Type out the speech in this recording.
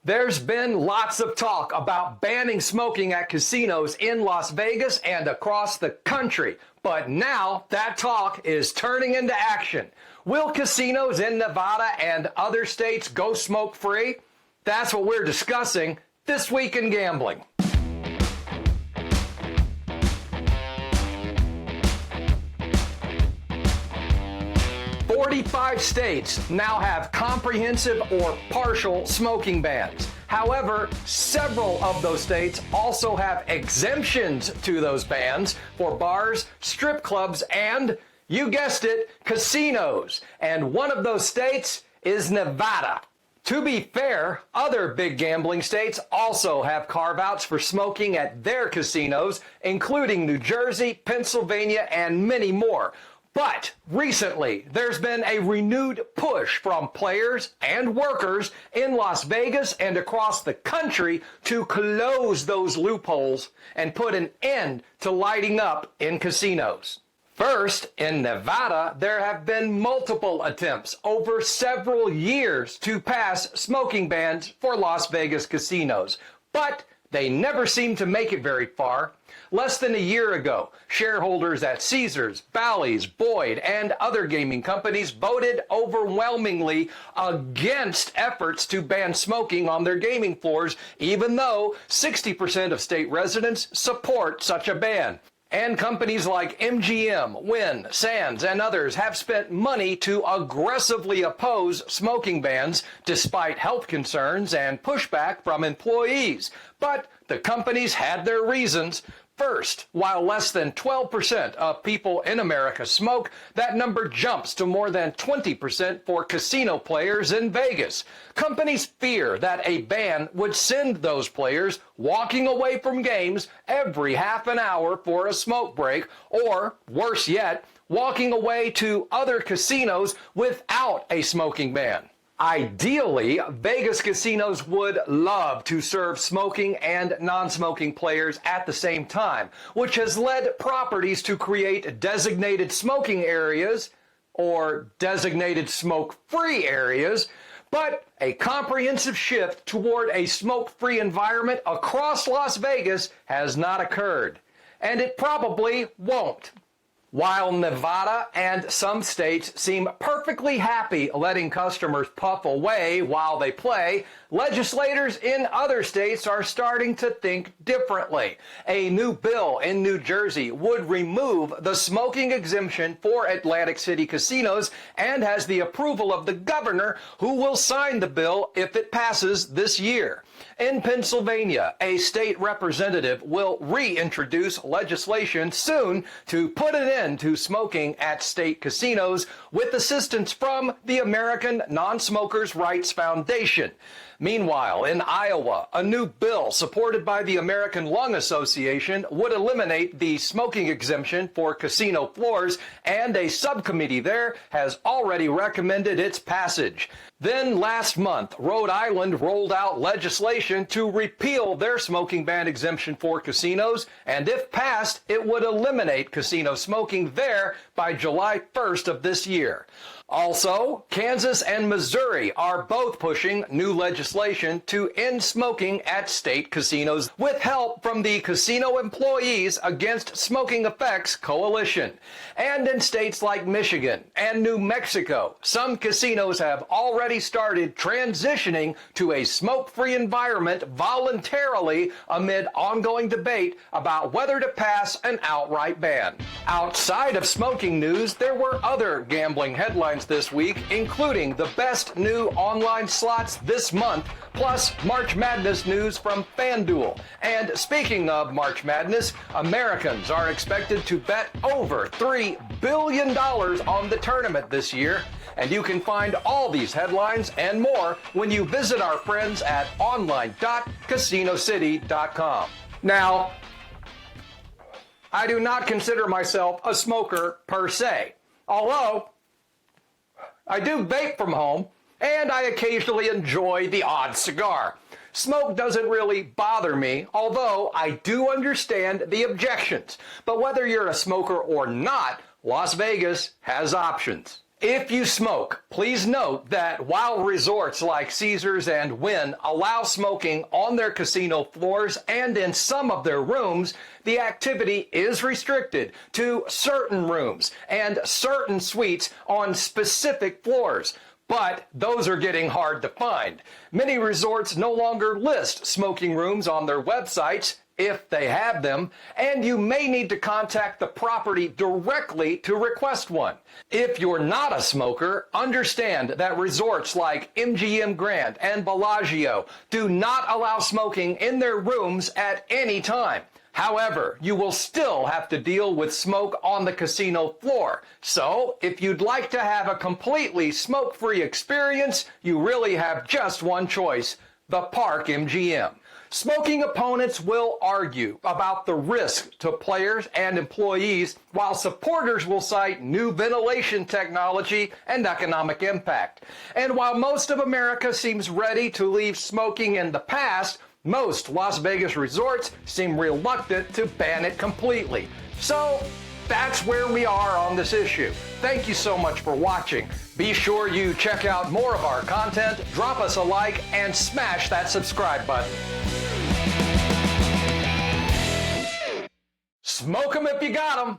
There's been lots of talk about banning smoking at casinos in Las Vegas and across the country, but now that talk is turning into action. Will casinos in Nevada and other states go smoke-free? That's what we're discussing this week in gambling. 45 states now have comprehensive or partial smoking bans. However, several of those states also have exemptions to those bans for bars, strip clubs, and, you guessed it, casinos. And one of those states is Nevada. To be fair, other big gambling states also have carve-outs for smoking at their casinos, including New Jersey, Pennsylvania, and many more. But recently, there's been a renewed push from players and workers in Las Vegas and across the country to close those loopholes and put an end to lighting up in casinos. First, in Nevada, there have been multiple attempts over several years to pass smoking bans for Las Vegas casinos, but they never seem to make it very far. Less than a year ago, shareholders at Caesars, Bally's, Boyd, and other gaming companies voted overwhelmingly against efforts to ban smoking on their gaming floors, even though 60% of state residents support such a ban. And companies like MGM, Wynn, Sands, and others have spent money to aggressively oppose smoking bans despite health concerns and pushback from employees. But the companies had their reasons. First, while less than 12% of people in America smoke, that number jumps to more than 20% for casino players in Vegas. Companies fear that a ban would send those players walking away from games every half an hour for a smoke break, or, worse yet, walking away to other casinos without a smoking ban. Ideally, Vegas casinos would love to serve smoking and non-smoking players at the same time, which has led properties to create designated smoking areas or designated smoke-free areas, but a comprehensive shift toward a smoke-free environment across Las Vegas has not occurred, and it probably won't. While Nevada and some states seem perfectly happy letting customers puff away while they play, legislators in other states are starting to think differently. A new bill in New Jersey would remove the smoking exemption for Atlantic City casinos and has the approval of the governor, who will sign the bill if it passes this year. In Pennsylvania, a state representative will reintroduce legislation soon to put an end to smoking at state casinos with assistance from the American Non-Smokers' Rights Foundation. Meanwhile, in Iowa, a new bill supported by the American Lung Association would eliminate the smoking exemption for casino floors, and a subcommittee there has already recommended its passage. Then last month, Rhode Island rolled out legislation to repeal their smoking ban exemption for casinos, and if passed, it would eliminate casino smoking there by July 1st of this year. Also, Kansas and Missouri are both pushing new legislation to end smoking at state casinos with help from the Casino Employees Against Smoking Effects Coalition. And in states like Michigan and New Mexico, some casinos have already started transitioning to a smoke-free environment voluntarily amid ongoing debate about whether to pass an outright ban. Outside of smoking news, there were other gambling headlines this week, including the best new online slots this month, plus March Madness news from FanDuel. And speaking of March Madness, Americans are expected to bet over $3 billion on the tournament this year. And you can find all these headlines and more when you visit our friends at online.casinocity.com. Now, I do not consider myself a smoker per se, although I do vape from home, and I occasionally enjoy the odd cigar. Smoke doesn't really bother me, although I do understand the objections. But whether you're a smoker or not, Las Vegas has options. If you smoke, please note that while resorts like Caesars and Wynn allow smoking on their casino floors and in some of their rooms, the activity is restricted to certain rooms and certain suites on specific floors. But those are getting hard to find. Many resorts no longer list smoking rooms on their websites, if they have them, and you may need to contact the property directly to request one. If you're not a smoker, understand that resorts like MGM Grand and Bellagio do not allow smoking in their rooms at any time. However, you will still have to deal with smoke on the casino floor. So, if you'd like to have a completely smoke-free experience, you really have just one choice: the Park MGM. Smoking opponents will argue about the risk to players and employees, while supporters will cite new ventilation technology and economic impact. And while most of America seems ready to leave smoking in the past, most Las Vegas resorts seem reluctant to ban it completely. So that's where we are on this issue. Thank you so much for watching. Be sure you check out more of our content, drop us a like, and smash that subscribe button. Smoke 'em if you got 'em.